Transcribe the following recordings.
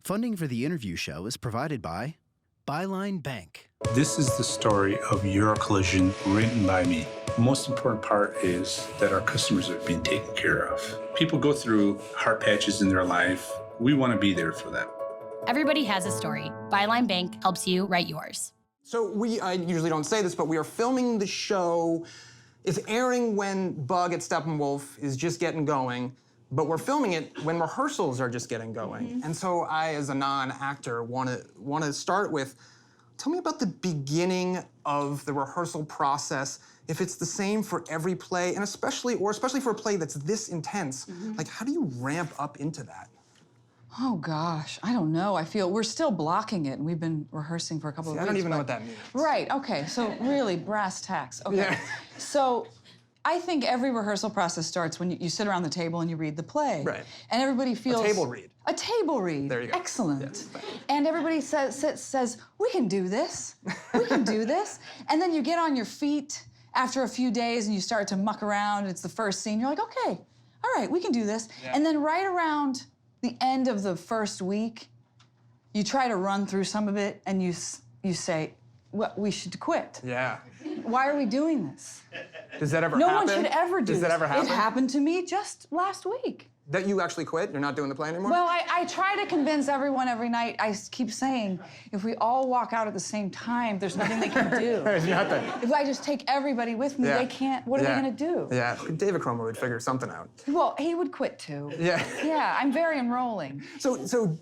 Funding for the interview show is provided by Byline Bank. This is the story of your collision written by me. The most important part is that our customers are being taken care of. People go through hard patches in their life. We want to be there for them. Everybody has a story. Byline Bank helps you write yours. So I usually don't say this, but we are filming the show. It's airing when Bug at Steppenwolf is just getting going, but we're filming it when rehearsals are just getting going. Mm-hmm. And so I, as a non-actor, want to start with, tell me about the beginning of the rehearsal process, if it's the same for every play, and especially for a play that's this intense. Mm-hmm. Like, how do you ramp up into that? Oh gosh, I don't know. I feel we're still blocking it, and we've been rehearsing for a couple of weeks. I don't even know what that means. Right, okay, so really brass tacks. Okay, yeah. So I think every rehearsal process starts when you sit around the table and you read the play. Right. And everybody feels... A table read. A table read. There you go. Excellent. Yeah. And everybody says, we can do this. We can do this. And then you get on your feet after a few days and you start to muck around. It's the first scene. You're like, okay, all right, we can do this. Yeah. And then right around the end of the first week, you try to run through some of it and you say, well, we should quit. Yeah. Why are we doing this? Does that ever happen? happen? No one should ever do this. Does that ever happen? It happened to me just last week. That you actually quit? You're not doing the play anymore? Well, I try to convince everyone every night. I keep saying, if we all walk out at the same time, there's nothing they can do. There's nothing. If I just take everybody with me, they can't. What are they going to do? Yeah, David Cromer would figure something out. Well, he would quit too. Yeah. Yeah, I'm very enrolling. So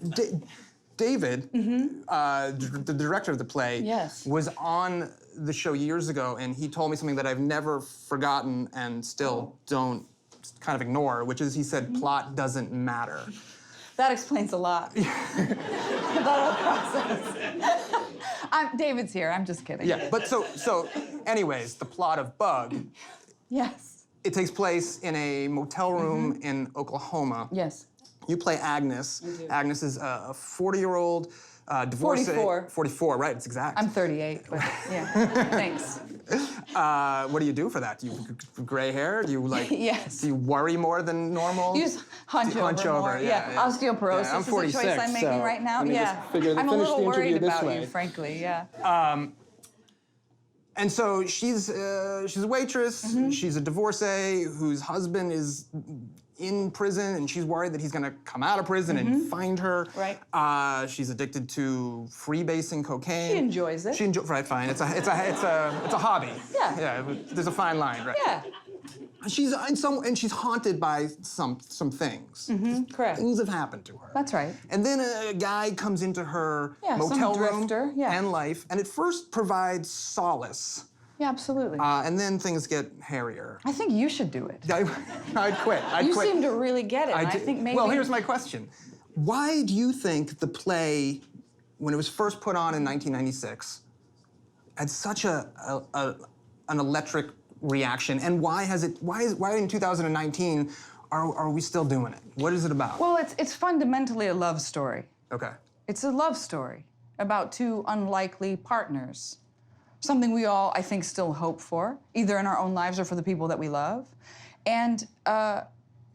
David, the director of the play, yes, was on the show years ago, and he told me something that I've never forgotten and still don't kind of ignore, which is he said, plot doesn't matter. That explains a lot about our process. David's here, I'm just kidding. Yeah, but so anyways, the plot of Bug. Yes. It takes place in a motel room in Oklahoma. Yes. You play Agnes. Agnes is a 40-year-old divorcee. 44. 44, right, it's exact. I'm 38, but yeah, thanks. What do you do for that? Do you gray hair? Do you yes. Do you worry more than normal? You just hunch over more. Yeah. Osteoporosis I'm 46, is a choice I'm making right now. Yeah. I'm a little worried about you, frankly, yeah. And so she's a waitress, she's a divorcee whose husband is in prison, and she's worried that he's gonna come out of prison and find her. Right. She's addicted to freebasing cocaine. She enjoys it. Right, fine. It's a hobby. Yeah. Yeah. There's a fine line, right? Yeah. She's she's haunted by some things. Correct. Things have happened to her. That's right. And then a guy comes into her motel room and life, and at first provides solace. Yeah, absolutely. And then things get hairier. I think you should do it. I'd quit. You seem to really get it. I think maybe. Well, here's my question. Why do you think the play, when it was first put on in 1996, had such an electric reaction, and why in 2019 are we still doing it? What is it about? Well, it's fundamentally a love story. Okay. It's a love story about two unlikely partners. Something we all, I think, still hope for, either in our own lives or for the people that we love. And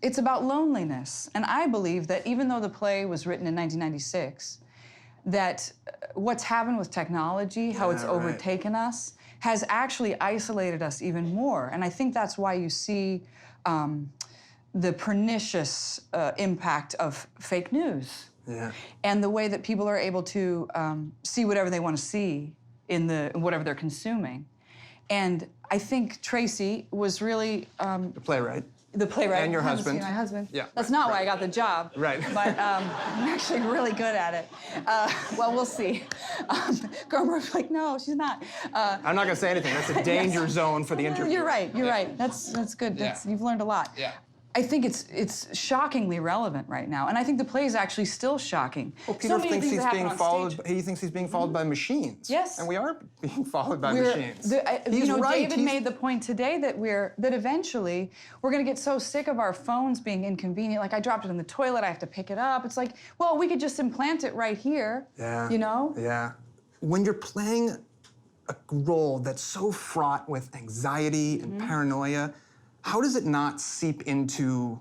it's about loneliness. And I believe that even though the play was written in 1996, that what's happened with technology, how it's overtaken us, has actually isolated us even more. And I think that's why you see the pernicious impact of fake news. Yeah. And the way that people are able to see whatever they want to see in whatever they're consuming. And I think Tracy was really... the playwright. The playwright. And your husband. My husband. Yeah. That's not why I got the job. Right. But I'm actually really good at it. Well, we'll see. Gomer's like, no, she's not. I'm not gonna say anything. That's a danger zone for the interview. You're right, you're right. That's good. You've learned a lot. Yeah. I think it's shockingly relevant right now, and I think the play is actually still shocking. Well, Peter thinks he's being followed. He thinks he's being followed by machines. Yes, and we are being followed by machines. He's right. David made the point today that eventually we're going to get so sick of our phones being inconvenient. Like I dropped it in the toilet, I have to pick it up. It's like, well, we could just implant it right here. Yeah. You know? Yeah. When you're playing a role that's so fraught with anxiety and paranoia, how does it not seep into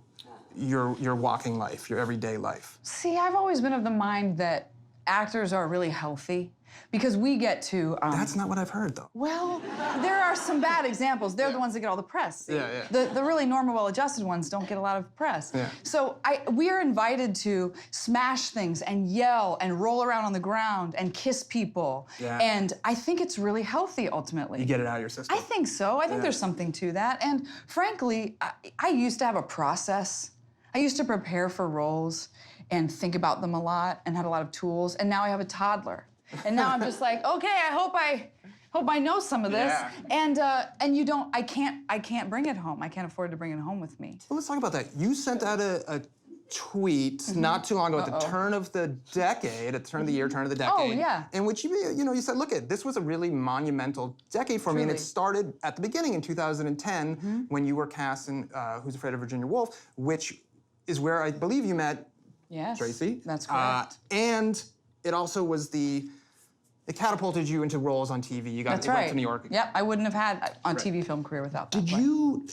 your walking life, your everyday life? See, I've always been of the mind that actors are really healthy because we get to. That's not what I've heard, though. Well, there are some bad examples. They're the ones that get all the press. Yeah, yeah. The really normal, well-adjusted ones don't get a lot of press. Yeah. So we are invited to smash things and yell and roll around on the ground and kiss people. Yeah. And I think it's really healthy ultimately. You get it out of your system. I think so. I think there's something to that. And frankly, I used to have a process. I used to prepare for roles and think about them a lot and had a lot of tools. And now I have a toddler. And now I'm just like, okay, I hope I know some of this. Yeah. And you don't, I can't bring it home. I can't afford to bring it home with me. Well, let's talk about that. You sent out a tweet not too long ago at the turn of the decade, at the turn of the year, turn of the decade. Oh, yeah. In which you said, look, this was a really monumental decade for me, and it Truly. started at the beginning in 2010 when you were cast in Who's Afraid of Virginia Woolf, which is where I believe you met Yes. Tracy. That's correct. And it also was it catapulted you into roles on TV. You That's went right. to New York. Yep, I wouldn't have had a TV film career without that. Did play. you,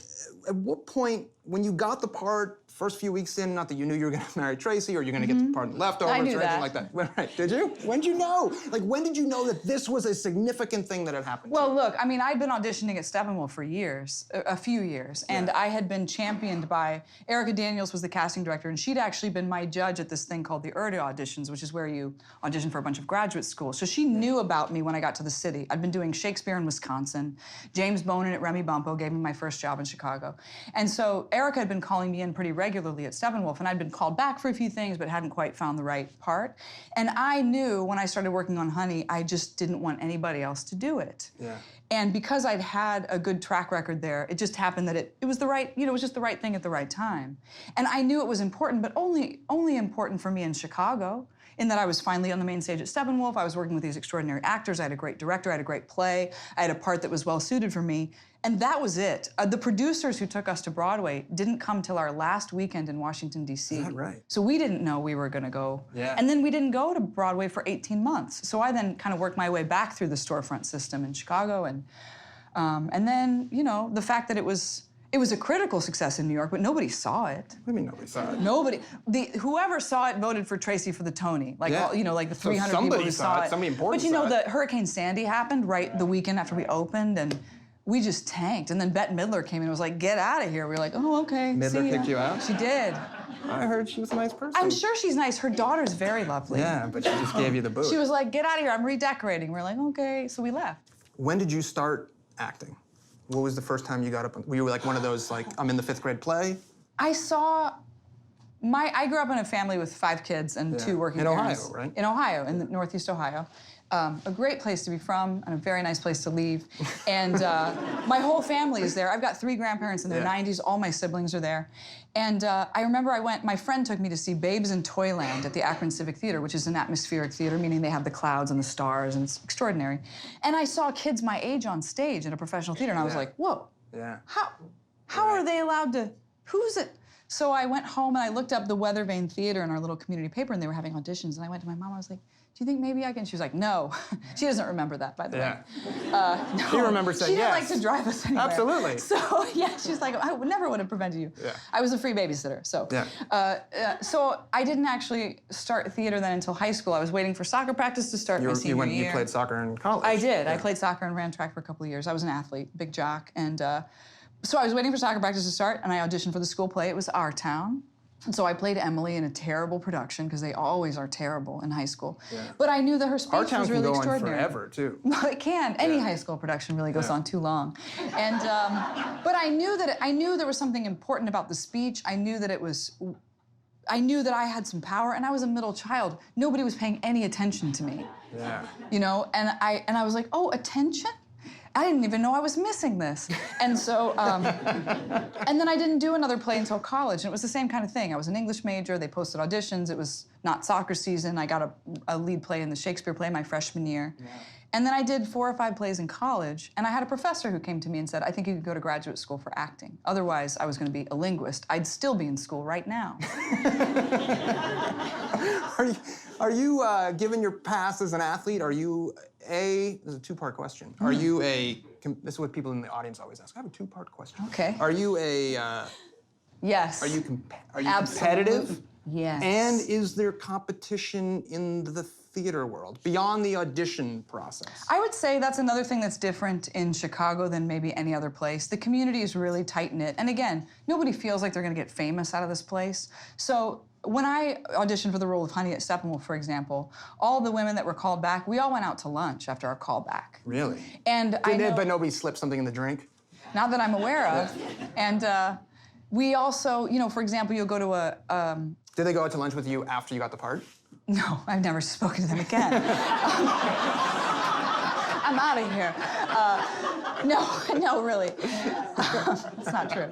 at what point, when you got the part, first few weeks in, not that you knew you were going to marry Tracy or you're going to get the part in Leftovers I knew or anything that. like that. Right. Did you? When did you know? Like, when did you know that this was a significant thing that had happened to Well, you? look, I mean, I'd been auditioning at Steppenwolf for years, a few years, and I had been championed by Erica Daniels was the casting director, and she'd actually been my judge at this thing called the URDA auditions, which is where you audition for a bunch of graduate schools. So she knew about me when I got to the city. I'd been doing Shakespeare in Wisconsin. James Bonin at Remy Bumpo gave me my first job in Chicago. And so Erica had been calling me in pretty regularly at Steppenwolf, and I'd been called back for a few things, but hadn't quite found the right part. And I knew when I started working on Honey, I just didn't want anybody else to do it. Yeah. And because I'd had a good track record there, it just happened that it was the right, it was just the right thing at the right time. And I knew it was important, but only important for me in Chicago, in that I was finally on the main stage at Steppenwolf. I was working with these extraordinary actors. I had a great director. I had a great play. I had a part that was well suited for me. And that was it. The producers who took us to Broadway didn't come till our last weekend in Washington, D.C. Is that right? So we didn't know we were going to go. Yeah. And then we didn't go to Broadway for 18 months. So I then kind of worked my way back through the storefront system in Chicago. And then, the fact that it was a critical success in New York, but nobody saw it. What do you mean nobody saw it? Nobody. Whoever saw it voted for Tracy for the Tony. Like, Yeah. like the So 300 somebody people who saw saw it, it. somebody important But saw it. the Hurricane Sandy happened right the weekend after we opened, and we just tanked. And then Bette Midler came in and was like, "Get out of here." We were like, "Oh, okay." Midler see ya." kicked you out? She did. I heard she was a nice person. I'm sure she's nice. Her daughter's very lovely. Yeah, but she just gave you the boot. She was like, "Get out of here. I'm redecorating." We're like, "Okay." So we left. When did you start acting? What was the first time you got up? Were you like one of those, like, I'm in the 5th grade play? I grew up in a family with 5 kids and 2 working In parents. Ohio, right? In Ohio, in the Northeast Ohio. A great place to be from and a very nice place to leave. And my whole family is there. I've got 3 grandparents in their 90s. All my siblings are there. And I remember my friend took me to see Babes in Toyland at the Akron Civic Theater, which is an atmospheric theater, meaning they have the clouds and the stars, and it's extraordinary. And I saw kids my age on stage in a professional theater, and I was like, whoa. Yeah. How are they allowed to, who's it? So I went home and I looked up the Weather Vane Theater in our little community paper, and they were having auditions. And I went to my mom, I was like, do you think maybe I can? She was like, no. She doesn't remember that, by the way. No. She remembers saying She didn't yes. like to drive us anywhere. Absolutely. So yeah, she's like, I never would have prevented you. Yeah. I was a free babysitter, so. Yeah. So I didn't actually start theater then until high school. I was waiting for soccer practice to start my senior year. You played soccer in college. I did. Yeah. I played soccer and ran track for a couple of years. I was an athlete, big jock. And so I was waiting for soccer practice to start, and I auditioned for the school play. It was Our Town. And so I played Emily in a terrible production, because they always are terrible in high school. Yeah. But I knew that her speech Our Town was can really go on extraordinary. forever, too. Well, it can. Any high school production really goes on too long. And but I knew there was something important about the speech. I knew that I had some power, and I was a middle child. Nobody was paying any attention to me. Yeah. And I was like, oh, attention? I didn't even know I was missing this. And so, and then I didn't do another play until college, and it was the same kind of thing. I was an English major, they posted auditions, it was not soccer season. I got a lead play in the Shakespeare play my freshman year. Yeah. And then I did 4 or 5 plays in college, and I had a professor who came to me and said, I think you could go to graduate school for acting. Otherwise, I was gonna be a linguist. I'd still be in school right now. Are you given your past as an athlete, are you this is a 2-part question. Are you this is what people in the audience always ask. I have a 2-part question. Okay. Are you a Yes. Are you Absolutely. competitive? Yes. And is there competition in the theater world beyond the audition process? I would say that's another thing that's different in Chicago than maybe any other place. The community is really tight-knit. And again, nobody feels like they're gonna get famous out of this place. So when I auditioned for the role of Honey at Steppenwolf, for example, all the women that were called back, we all went out to lunch after our callback. Really? And I know, But nobody slipped something in the drink? not that I'm aware of. And we also, for example, you'll go to a, Did they go out to lunch with you after you got the part? no, I've never spoken to them again. I'm out of here. No, really. It's not true.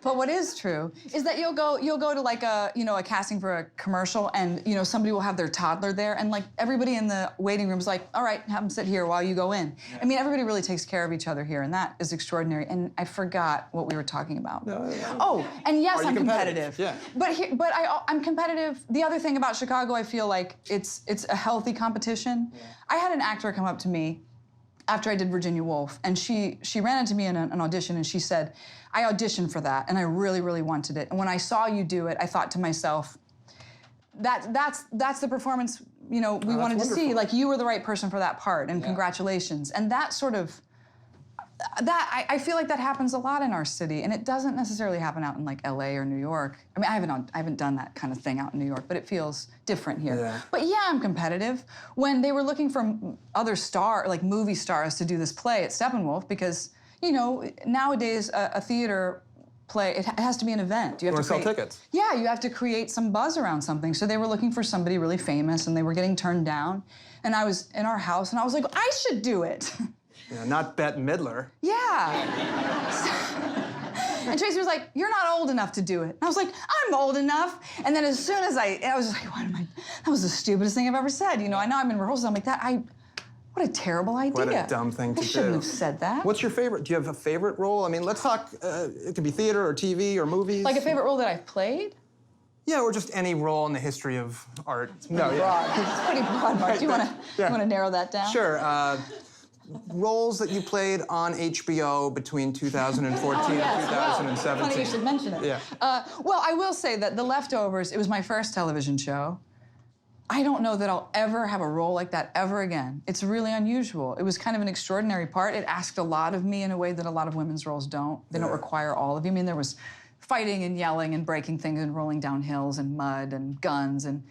But what is true is that you'll go to like a casting for a commercial, and somebody will have their toddler there, and like everybody in the waiting room's like, all right, have them sit here while you go in. I mean, everybody really takes care of each other here, and that is extraordinary. And I forgot what we were talking about. Oh, and yes, I'm competitive. Yeah. But I'm competitive. The other thing about Chicago, I feel like it's a healthy competition. Yeah. I had an actor come up to me after I did Virginia Woolf, and she ran into me in an audition, and she said, I auditioned for that, and I really, really wanted it. And when I saw you do it, I thought to myself, that's the performance we wanted to see. Like, you were the right person for that part, and congratulations. And that sort of, I feel like that happens a lot in our city, and it doesn't necessarily happen out in like LA or New York. I mean, I haven't done that kind of thing out in New York, but it feels different here. Yeah. But yeah, I'm competitive. When they were looking for other movie stars to do this play at Steppenwolf, because nowadays a theater play, it has to be an event. You have to sell tickets. Yeah, you have to create some buzz around something. So they were looking for somebody really famous, and they were getting turned down. And I was in our house, and I was like, I should do it. Yeah, not Bette Midler. Yeah. And Tracy was like, you're not old enough to do it. And I was like, I'm old enough. And then as soon as I was just like, that was the stupidest thing I've ever said. I know I'm in rehearsal, I'm like, what a terrible idea. What a dumb thing to do. I shouldn't have said that. What's your favorite? Do you have a favorite role? I mean, let's talk, it could be theater or TV or movies. Like a favorite role that I've played? Yeah, or just any role in the history of art. It's pretty broad. It's pretty broad, Mark. Do you want to narrow that down? Sure. Roles that you played on HBO between 2014 and 2017. Well, funny you should mention it. Yeah. Well, I will say that The Leftovers, it was my first television show. I don't know that I'll ever have a role like that ever again. It's really unusual. It was kind of an extraordinary part. It asked a lot of me in a way that a lot of women's roles don't. They don't require all of you. I mean, there was fighting and yelling and breaking things and rolling down hills and mud and guns, and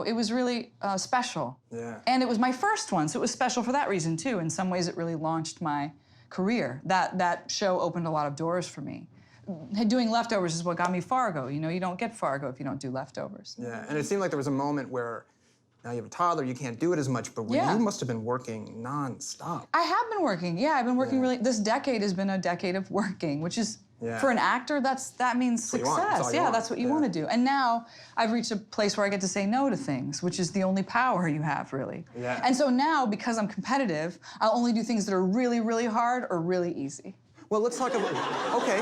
it was really special. Yeah. And it was my first one, so it was special for that reason too. In some ways, it really launched my career. That show opened a lot of doors for me. Doing Leftovers is what got me Fargo. You don't get Fargo if you don't do Leftovers. Yeah, and it seemed like there was a moment where now you have a toddler, you can't do it as much, but you must have been working nonstop. I have been working, yeah. I've been working really, this decade has been a decade of working, which is, for an actor, that means success. Yeah, that's what you want to do. And now I've reached a place where I get to say no to things, which is the only power you have, really. Yeah. And so now, because I'm competitive, I'll only do things that are really, really hard or really easy. Well, let's talk about, okay,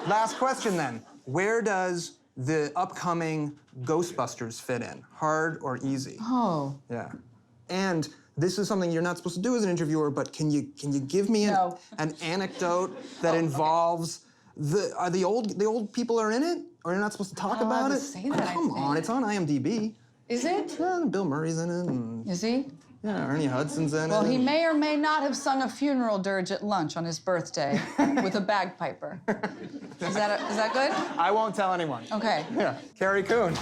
last question then. Where does the upcoming Ghostbusters fit in? Hard or easy? Oh. Yeah. And this is something you're not supposed to do as an interviewer, but can you give me an anecdote that involves the old people are in it? Or you're not supposed to talk about it? Say that, come on, it's on IMDb. Is it? Yeah, Bill Murray's in it. And, is he? Yeah, Ernie Hudson's in it. Well, he may or may not have sung a funeral dirge at lunch on his birthday with a bagpiper. Is that good? I won't tell anyone. Okay. Yeah, Carrie Coon.